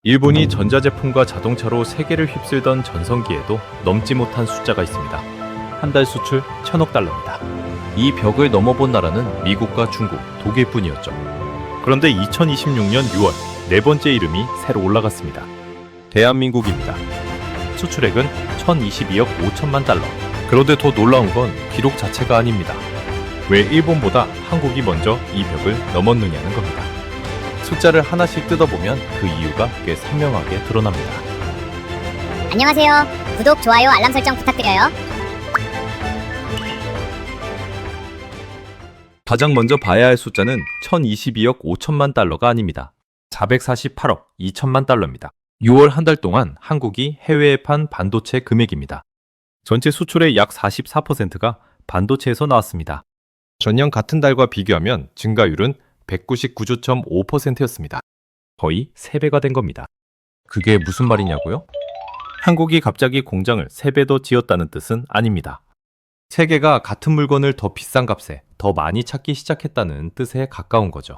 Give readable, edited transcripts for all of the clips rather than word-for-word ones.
일본이 전자제품과 자동차로 세계를 휩쓸던 전성기에도 넘지 못한 숫자가 있습니다. 한 달 수출 1,000억 달러입니다. 이 벽을 넘어본 나라는 미국과 중국, 독일뿐이었죠. 그런데 2026년 6월 네 번째 이름이 새로 올라갔습니다. 대한민국입니다. 수출액은 1,022억 5천만 달러. 그런데 더 놀라운 건 기록 자체가 아닙니다. 왜 일본보다 한국이 먼저 이 벽을 넘었느냐는 겁니다. 숫자를 하나씩 뜯어보면 그 이유가 꽤 선명하게 드러납니다. 안녕하세요. 구독, 좋아요, 알람 설정 부탁드려요. 가장 먼저 봐야 할 숫자는 1,022억 5천만 달러가 아닙니다. 448억 2천만 달러입니다. 6월 한 달 동안 한국이 해외에 판 반도체 금액입니다. 전체 수출의 약 44%가 반도체에서 나왔습니다. 전년 같은 달과 비교하면 증가율은 199.5%였습니다. 거의 3배가 된 겁니다. 그게 무슨 말이냐고요? 한국이 갑자기 공장을 3배 더 지었다는 뜻은 아닙니다. 세계가 같은 물건을 더 비싼 값에 더 많이 찾기 시작했다는 뜻에 가까운 거죠.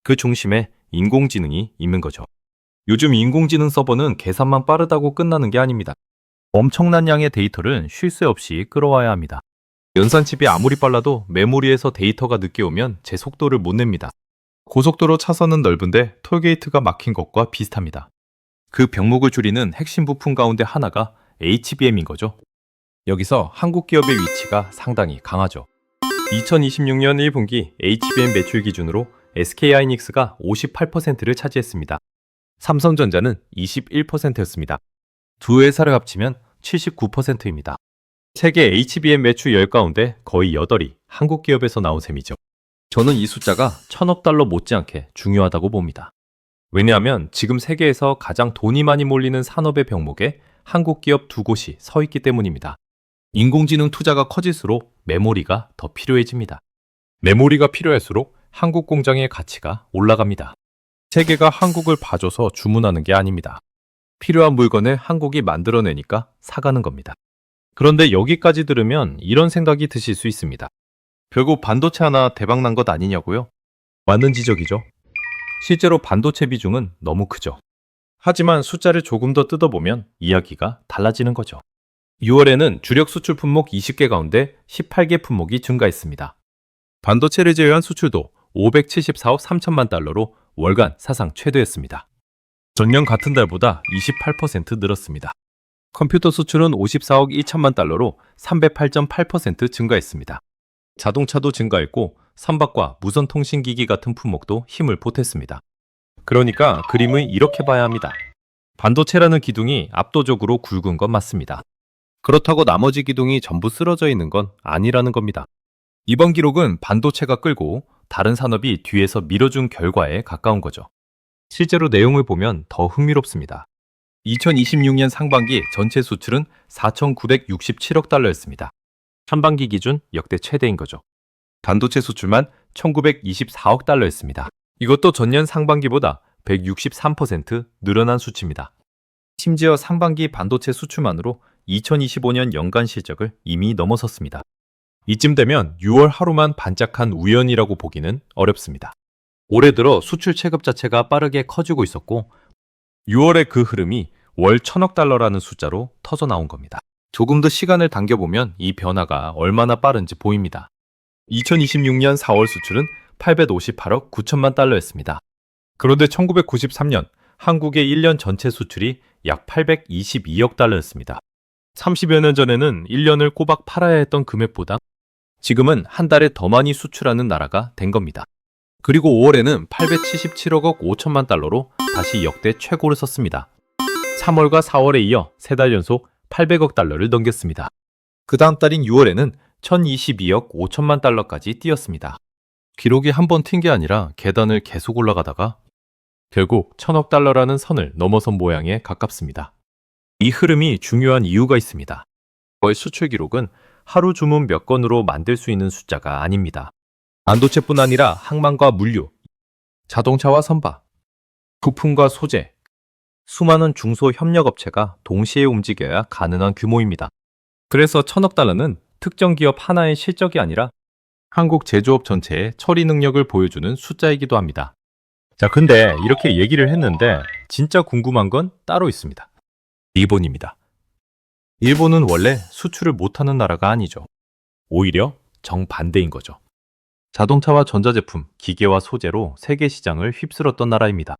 그 중심에 인공지능이 있는 거죠. 요즘 인공지능 서버는 계산만 빠르다고 끝나는 게 아닙니다. 엄청난 양의 데이터를 쉴 새 없이 끌어와야 합니다. 연산칩이 아무리 빨라도 메모리에서 데이터가 늦게 오면 제 속도를 못 냅니다. 고속도로 차선은 넓은데 톨게이트가 막힌 것과 비슷합니다. 그 병목을 줄이는 핵심 부품 가운데 하나가 HBM인 거죠. 여기서 한국 기업의 위치가 상당히 강하죠. 2026년 1분기 HBM 매출 기준으로 SK하이닉스가 58%를 차지했습니다. 삼성전자는 21%였습니다. 두 회사를 합치면 79%입니다. 세계 HBM 매출 10 가운데 거의 8이 한국 기업에서 나온 셈이죠. 저는 이 숫자가 1,000억 달러 못지않게 중요하다고 봅니다. 왜냐하면 지금 세계에서 가장 돈이 많이 몰리는 산업의 병목에 한국 기업 두 곳이 서 있기 때문입니다. 인공지능 투자가 커질수록 메모리가 더 필요해집니다. 메모리가 필요할수록 한국 공장의 가치가 올라갑니다. 세계가 한국을 봐줘서 주문하는 게 아닙니다. 필요한 물건을 한국이 만들어내니까 사가는 겁니다. 그런데 여기까지 들으면 이런 생각이 드실 수 있습니다. 결국 반도체 하나 대박난 것 아니냐고요? 맞는 지적이죠. 실제로 반도체 비중은 너무 크죠. 하지만 숫자를 조금 더 뜯어보면 이야기가 달라지는 거죠. 6월에는 주력 수출 품목 20개 가운데 18개 품목이 증가했습니다. 반도체를 제외한 수출도 574억 3천만 달러로 월간 사상 최대였습니다. 전년 같은 달보다 28% 늘었습니다. 컴퓨터 수출은 54억 2천만 달러로 308.8% 증가했습니다. 자동차도 증가했고 선박과 무선통신기기 같은 품목도 힘을 보탰습니다. 그러니까 그림을 이렇게 봐야 합니다. 반도체라는 기둥이 압도적으로 굵은 건 맞습니다. 그렇다고 나머지 기둥이 전부 쓰러져 있는 건 아니라는 겁니다. 이번 기록은 반도체가 끌고 다른 산업이 뒤에서 밀어준 결과에 가까운 거죠. 실제로 내용을 보면 더 흥미롭습니다. 2026년 상반기 전체 수출은 4,967억 달러였습니다. 한반기 기준 역대 최대인 거죠. 반도체 수출만 1,924억 달러였습니다. 이것도 전년 상반기보다 163% 늘어난 수치입니다. 심지어 상반기 반도체 수출만으로 2025년 연간 실적을 이미 넘어섰습니다. 이쯤 되면 6월 하루만 반짝한 우연이라고 보기는 어렵습니다. 올해 들어 수출 체급 자체가 빠르게 커지고 있었고 6월의 그 흐름이 월 1,000억 달러라는 숫자로 터져 나온 겁니다. 조금 더 시간을 당겨보면 이 변화가 얼마나 빠른지 보입니다. 2026년 4월 수출은 858억 9천만 달러였습니다. 그런데 1993년 한국의 1년 전체 수출이 약 822억 달러였습니다. 30여 년 전에는 1년을 꼬박 팔아야 했던 금액보다 지금은 한 달에 더 많이 수출하는 나라가 된 겁니다. 그리고 5월에는 877억 5천만 달러로 다시 역대 최고를 썼습니다. 3월과 4월에 이어 3달 연속 800억 달러를 넘겼습니다. 그 다음 달인 6월에는 1022억 5천만 달러까지 뛰었습니다. 기록이 한 번 튄 게 아니라 계단을 계속 올라가다가 결국 1,000억 달러라는 선을 넘어선 모양에 가깝습니다. 이 흐름이 중요한 이유가 있습니다. 월 수출 기록은 하루 주문 몇 건으로 만들 수 있는 숫자가 아닙니다. 반도체뿐 아니라 항만과 물류, 자동차와 선박, 부품과 소재, 수많은 중소협력업체가 동시에 움직여야 가능한 규모입니다. 그래서 1,000억 달러는 특정 기업 하나의 실적이 아니라 한국 제조업 전체의 처리 능력을 보여주는 숫자이기도 합니다. 자, 근데 이렇게 얘기를 했는데 진짜 궁금한 건 따로 있습니다. 일본입니다. 일본은 원래 수출을 못하는 나라가 아니죠. 오히려 정반대인 거죠. 자동차와 전자제품, 기계와 소재로 세계 시장을 휩쓸었던 나라입니다.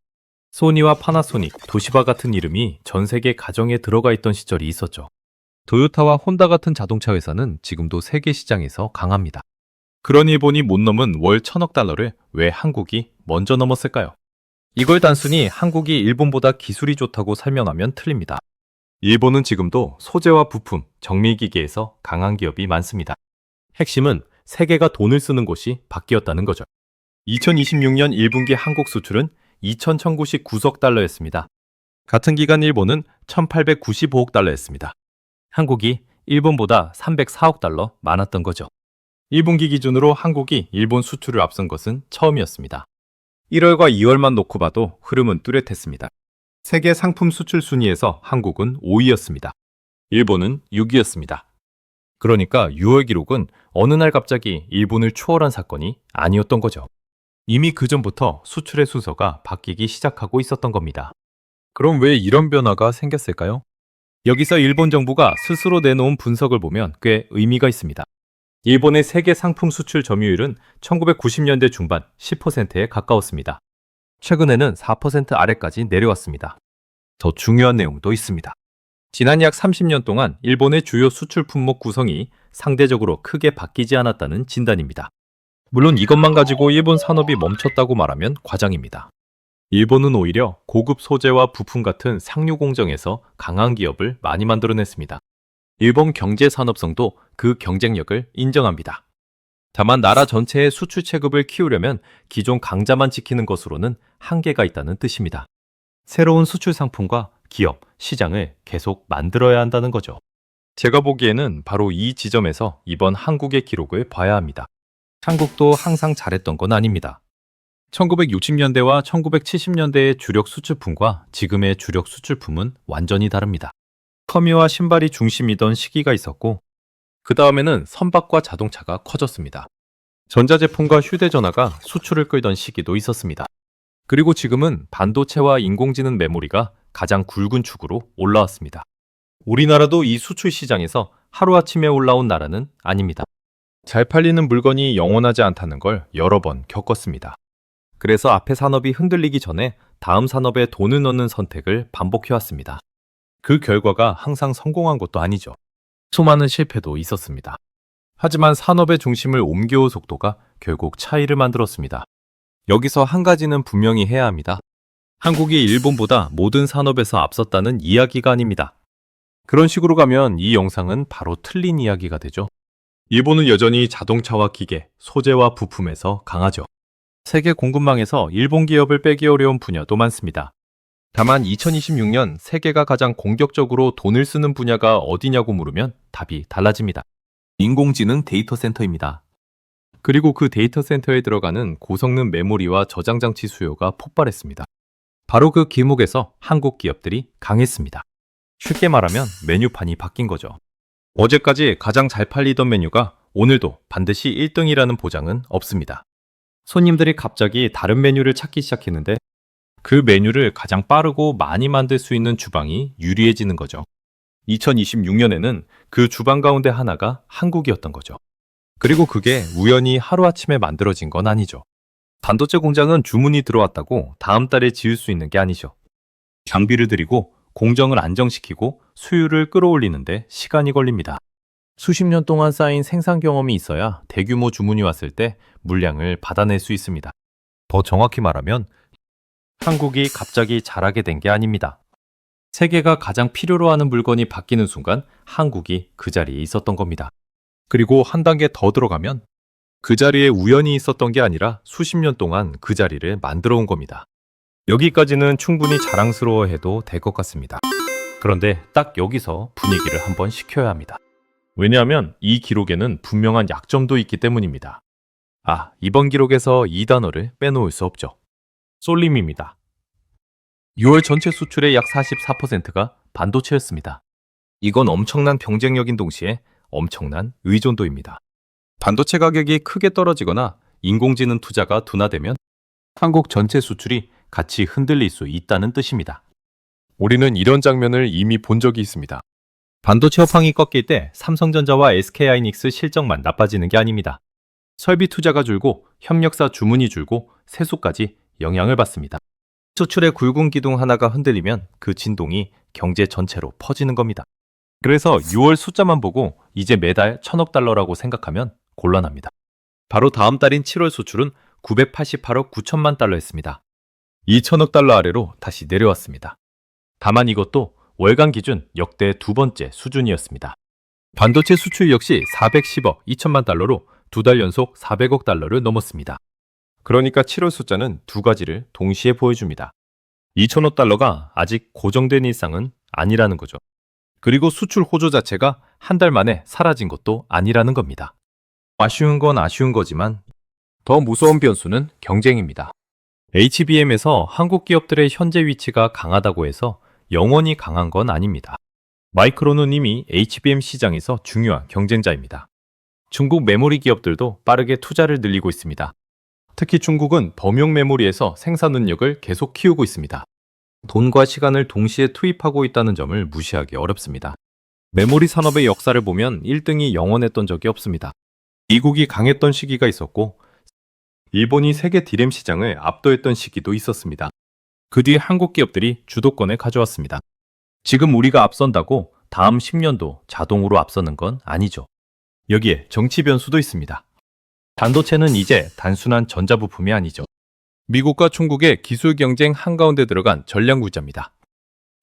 소니와 파나소닉, 도시바 같은 이름이 전 세계 가정에 들어가 있던 시절이 있었죠. 도요타와 혼다 같은 자동차 회사는 지금도 세계 시장에서 강합니다. 그런 일본이 못 넘은 월 1,000억 달러를 왜 한국이 먼저 넘었을까요? 이걸 단순히 한국이 일본보다 기술이 좋다고 설명하면 틀립니다. 일본은 지금도 소재와 부품, 정밀기계에서 강한 기업이 많습니다. 핵심은 세계가 돈을 쓰는 곳이 바뀌었다는 거죠. 2026년 1분기 한국 수출은 2,199억 달러였습니다. 같은 기간 일본은 1,895억 달러였습니다. 한국이 일본보다 304억 달러 많았던 거죠. 1분기 기준으로 한국이 일본 수출을 앞선 것은 처음이었습니다. 1월과 2월만 놓고 봐도 흐름은 뚜렷했습니다. 세계 상품 수출 순위에서 한국은 5위였습니다. 일본은 6위였습니다. 그러니까 6월 기록은 어느 날 갑자기 일본을 추월한 사건이 아니었던 거죠. 이미 그 전부터 수출의 순서가 바뀌기 시작하고 있었던 겁니다. 그럼 왜 이런 변화가 생겼을까요? 여기서 일본 정부가 스스로 내놓은 분석을 보면 꽤 의미가 있습니다. 일본의 세계 상품 수출 점유율은 1990년대 중반 10%에 가까웠습니다. 최근에는 4% 아래까지 내려왔습니다. 더 중요한 내용도 있습니다. 지난 약 30년 동안 일본의 주요 수출 품목 구성이 상대적으로 크게 바뀌지 않았다는 진단입니다. 물론 이것만 가지고 일본 산업이 멈췄다고 말하면 과장입니다. 일본은 오히려 고급 소재와 부품 같은 상류 공정에서 강한 기업을 많이 만들어냈습니다. 일본 경제 산업성도 그 경쟁력을 인정합니다. 다만 나라 전체의 수출 체급을 키우려면 기존 강자만 지키는 것으로는 한계가 있다는 뜻입니다. 새로운 수출 상품과 기업, 시장을 계속 만들어야 한다는 거죠. 제가 보기에는 바로 이 지점에서 이번 한국의 기록을 봐야 합니다. 한국도 항상 잘했던 건 아닙니다. 1960년대와 1970년대의 주력 수출품과 지금의 주력 수출품은 완전히 다릅니다. 커미와 신발이 중심이던 시기가 있었고, 그 다음에는 선박과 자동차가 커졌습니다. 전자제품과 휴대전화가 수출을 끌던 시기도 있었습니다. 그리고 지금은 반도체와 인공지능 메모리가 가장 굵은 축으로 올라왔습니다. 우리나라도 이 수출 시장에서 하루아침에 올라온 나라는 아닙니다. 잘 팔리는 물건이 영원하지 않다는 걸 여러 번 겪었습니다. 그래서 앞에 산업이 흔들리기 전에 다음 산업에 돈을 넣는 선택을 반복해왔습니다. 그 결과가 항상 성공한 것도 아니죠. 수많은 실패도 있었습니다. 하지만 산업의 중심을 옮겨온 속도가 결국 차이를 만들었습니다. 여기서 한 가지는 분명히 해야 합니다. 한국이 일본보다 모든 산업에서 앞섰다는 이야기가 아닙니다. 그런 식으로 가면 이 영상은 바로 틀린 이야기가 되죠. 일본은 여전히 자동차와 기계, 소재와 부품에서 강하죠. 세계 공급망에서 일본 기업을 빼기 어려운 분야도 많습니다. 다만 2026년 세계가 가장 공격적으로 돈을 쓰는 분야가 어디냐고 물으면 답이 달라집니다. 인공지능 데이터 센터입니다. 그리고 그 데이터 센터에 들어가는 고성능 메모리와 저장 장치 수요가 폭발했습니다. 바로 그 길목에서 한국 기업들이 강했습니다. 쉽게 말하면 메뉴판이 바뀐 거죠. 어제까지 가장 잘 팔리던 메뉴가 오늘도 반드시 1등이라는 보장은 없습니다. 손님들이 갑자기 다른 메뉴를 찾기 시작했는데 그 메뉴를 가장 빠르고 많이 만들 수 있는 주방이 유리해지는 거죠. 2026년에는 그 주방 가운데 하나가 한국이었던 거죠. 그리고 그게 우연히 하루아침에 만들어진 건 아니죠. 반도체 공장은 주문이 들어왔다고 다음 달에 지을 수 있는 게 아니죠. 장비를 들이고 공정을 안정시키고 수율을 끌어올리는데 시간이 걸립니다. 수십 년 동안 쌓인 생산 경험이 있어야 대규모 주문이 왔을 때 물량을 받아낼 수 있습니다. 더 정확히 말하면 한국이 갑자기 잘하게 된 게 아닙니다. 세계가 가장 필요로 하는 물건이 바뀌는 순간 한국이 그 자리에 있었던 겁니다. 그리고 한 단계 더 들어가면 그 자리에 우연히 있었던 게 아니라 수십 년 동안 그 자리를 만들어 온 겁니다. 여기까지는 충분히 자랑스러워해도 될 것 같습니다. 그런데 딱 여기서 분위기를 한번 식혀야 합니다. 왜냐하면 이 기록에는 분명한 약점도 있기 때문입니다. 이번 기록에서 이 단어를 빼놓을 수 없죠. 쏠림입니다. 6월 전체 수출의 약 44%가 반도체였습니다. 이건 엄청난 경쟁력인 동시에 엄청난 의존도입니다. 반도체 가격이 크게 떨어지거나 인공지능 투자가 둔화되면 한국 전체 수출이 같이 흔들릴 수 있다는 뜻입니다. 우리는 이런 장면을 이미 본 적이 있습니다. 반도체 업황이 꺾일 때 삼성전자와 SK하이닉스 실적만 나빠지는 게 아닙니다. 설비 투자가 줄고 협력사 주문이 줄고 세수까지 영향을 받습니다. 수출의 굵은 기둥 하나가 흔들리면 그 진동이 경제 전체로 퍼지는 겁니다. 그래서 6월 숫자만 보고 이제 매달 1,000억 달러라고 생각하면 곤란합니다. 바로 다음 달인 7월 수출은 988억 9천만 달러였습니다. 2,000억 달러 아래로 다시 내려왔습니다. 다만 이것도 월간 기준 역대 두 번째 수준이었습니다. 반도체 수출 역시 410억 2천만 달러로 두 달 연속 400억 달러를 넘었습니다. 그러니까 7월 숫자는 두 가지를 동시에 보여줍니다. 2,000억 달러가 아직 고정된 일상은 아니라는 거죠. 그리고 수출 호조 자체가 한 달 만에 사라진 것도 아니라는 겁니다. 아쉬운 건 아쉬운 거지만 더 무서운 변수는 경쟁입니다. HBM에서 한국 기업들의 현재 위치가 강하다고 해서 영원히 강한 건 아닙니다. 마이크론은 이미 HBM 시장에서 중요한 경쟁자입니다. 중국 메모리 기업들도 빠르게 투자를 늘리고 있습니다. 특히 중국은 범용 메모리에서 생산 능력을 계속 키우고 있습니다. 돈과 시간을 동시에 투입하고 있다는 점을 무시하기 어렵습니다. 메모리 산업의 역사를 보면 1등이 영원했던 적이 없습니다. 미국이 강했던 시기가 있었고 일본이 세계 디램 시장을 압도했던 시기도 있었습니다. 그 뒤 한국 기업들이 주도권을 가져왔습니다. 지금 우리가 앞선다고 다음 10년도 자동으로 앞서는 건 아니죠. 여기에 정치 변수도 있습니다. 반도체는 이제 단순한 전자부품이 아니죠. 미국과 중국의 기술 경쟁 한가운데 들어간 전략물자입니다.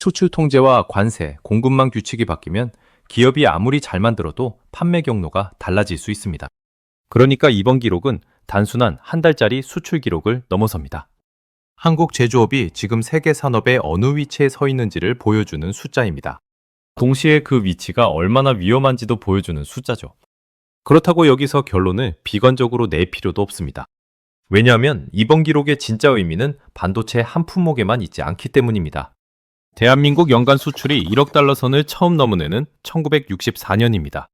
수출 통제와 관세, 공급망 규칙이 바뀌면 기업이 아무리 잘 만들어도 판매 경로가 달라질 수 있습니다. 그러니까 이번 기록은 단순한 한 달짜리 수출 기록을 넘어섭니다. 한국 제조업이 지금 세계 산업의 어느 위치에 서 있는지를 보여주는 숫자입니다. 동시에 그 위치가 얼마나 위험한지도 보여주는 숫자죠. 그렇다고 여기서 결론을 비관적으로 낼 필요도 없습니다. 왜냐하면 이번 기록의 진짜 의미는 반도체 한 품목에만 있지 않기 때문입니다. 대한민국 연간 수출이 1억 달러 선을 처음 넘은 해는 1964년입니다.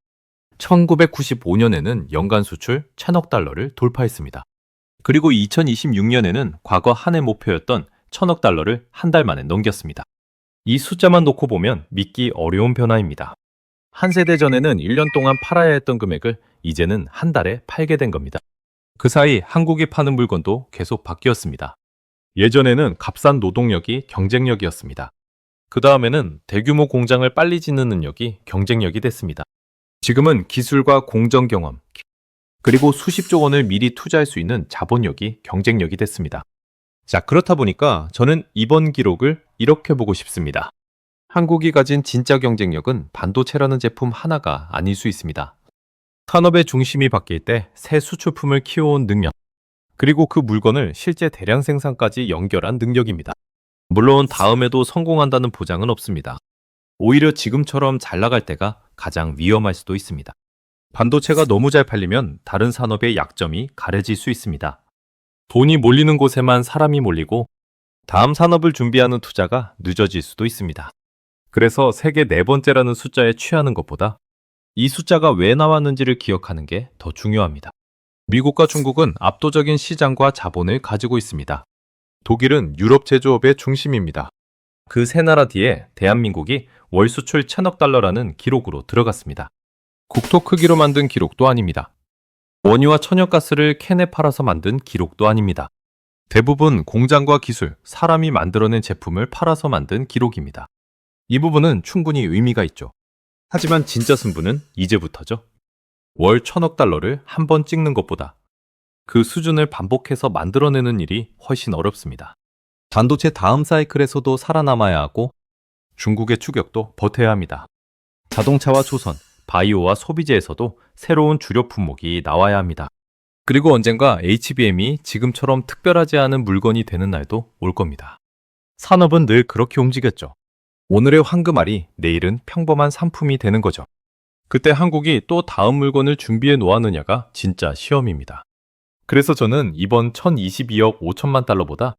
1995년에는 연간 수출 1,000억 달러를 돌파했습니다. 그리고 2026년에는 과거 한 해 목표였던 1,000억 달러를 한 달 만에 넘겼습니다. 이 숫자만 놓고 보면 믿기 어려운 변화입니다. 한 세대 전에는 1년 동안 팔아야 했던 금액을 이제는 한 달에 팔게 된 겁니다. 그 사이 한국이 파는 물건도 계속 바뀌었습니다. 예전에는 값싼 노동력이 경쟁력이었습니다. 그 다음에는 대규모 공장을 빨리 짓는 능력이 경쟁력이 됐습니다. 지금은 기술과 공정 경험, 그리고 수십조 원을 미리 투자할 수 있는 자본력이 경쟁력이 됐습니다. 자, 그렇다 보니까 저는 이번 기록을 이렇게 보고 싶습니다. 한국이 가진 진짜 경쟁력은 반도체라는 제품 하나가 아닐 수 있습니다. 산업의 중심이 바뀔 때 새 수출품을 키워온 능력, 그리고 그 물건을 실제 대량 생산까지 연결한 능력입니다. 물론 다음에도 성공한다는 보장은 없습니다. 오히려 지금처럼 잘 나갈 때가 가장 위험할 수도 있습니다. 반도체가 너무 잘 팔리면 다른 산업의 약점이 가려질 수 있습니다. 돈이 몰리는 곳에만 사람이 몰리고 다음 산업을 준비하는 투자가 늦어질 수도 있습니다. 그래서 세계 네 번째라는 숫자에 취하는 것보다 이 숫자가 왜 나왔는지를 기억하는 게 더 중요합니다. 미국과 중국은 압도적인 시장과 자본을 가지고 있습니다. 독일은 유럽 제조업의 중심입니다. 그 세 나라 뒤에 대한민국이 월 수출 1,000억 달러라는 기록으로 들어갔습니다. 국토 크기로 만든 기록도 아닙니다. 원유와 천연가스를 캔에 팔아서 만든 기록도 아닙니다. 대부분 공장과 기술, 사람이 만들어낸 제품을 팔아서 만든 기록입니다. 이 부분은 충분히 의미가 있죠. 하지만 진짜 승부는 이제부터죠. 월 1,000억 달러를 한 번 찍는 것보다 그 수준을 반복해서 만들어내는 일이 훨씬 어렵습니다. 반도체 다음 사이클에서도 살아남아야 하고 중국의 추격도 버텨야 합니다. 자동차와 조선, 바이오와 소비재에서도 새로운 주력 품목이 나와야 합니다. 그리고 언젠가 HBM이 지금처럼 특별하지 않은 물건이 되는 날도 올 겁니다. 산업은 늘 그렇게 움직였죠. 오늘의 황금알이 내일은 평범한 상품이 되는 거죠. 그때 한국이 또 다음 물건을 준비해 놓았느냐가 진짜 시험입니다. 그래서 저는 이번 1,022억 5천만 달러보다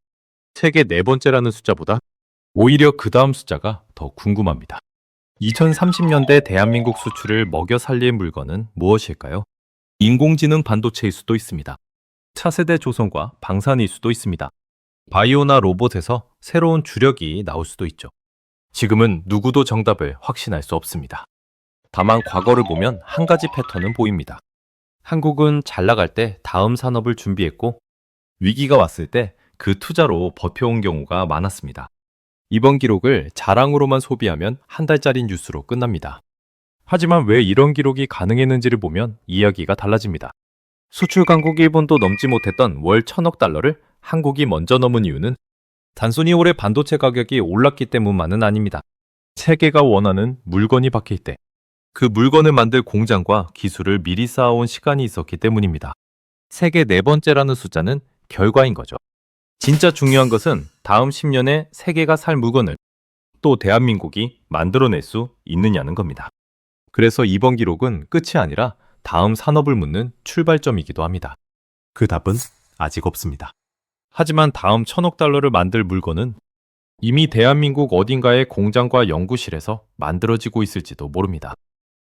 세계 네 번째라는 숫자보다 오히려 그 다음 숫자가 더 궁금합니다. 2030년대 대한민국 수출을 먹여 살릴 물건은 무엇일까요? 인공지능 반도체일 수도 있습니다. 차세대 조선과 방산일 수도 있습니다. 바이오나 로봇에서 새로운 주력이 나올 수도 있죠. 지금은 누구도 정답을 확신할 수 없습니다. 다만 과거를 보면 한 가지 패턴은 보입니다. 한국은 잘 나갈 때 다음 산업을 준비했고 위기가 왔을 때 그 투자로 버텨온 경우가 많았습니다. 이번 기록을 자랑으로만 소비하면 한 달짜리 뉴스로 끝납니다. 하지만 왜 이런 기록이 가능했는지를 보면 이야기가 달라집니다. 수출 강국 일본도 넘지 못했던 월 1,000억 달러를 한국이 먼저 넘은 이유는 단순히 올해 반도체 가격이 올랐기 때문만은 아닙니다. 세계가 원하는 물건이 바뀔 때 그 물건을 만들 공장과 기술을 미리 쌓아온 시간이 있었기 때문입니다. 세계 네 번째라는 숫자는 결과인 거죠. 진짜 중요한 것은 다음 10년에 세계가 살 물건을 또 대한민국이 만들어낼 수 있느냐는 겁니다. 그래서 이번 기록은 끝이 아니라 다음 산업을 묻는 출발점이기도 합니다. 그 답은 아직 없습니다. 하지만 다음 1,000억 달러를 만들 물건은 이미 대한민국 어딘가의 공장과 연구실에서 만들어지고 있을지도 모릅니다.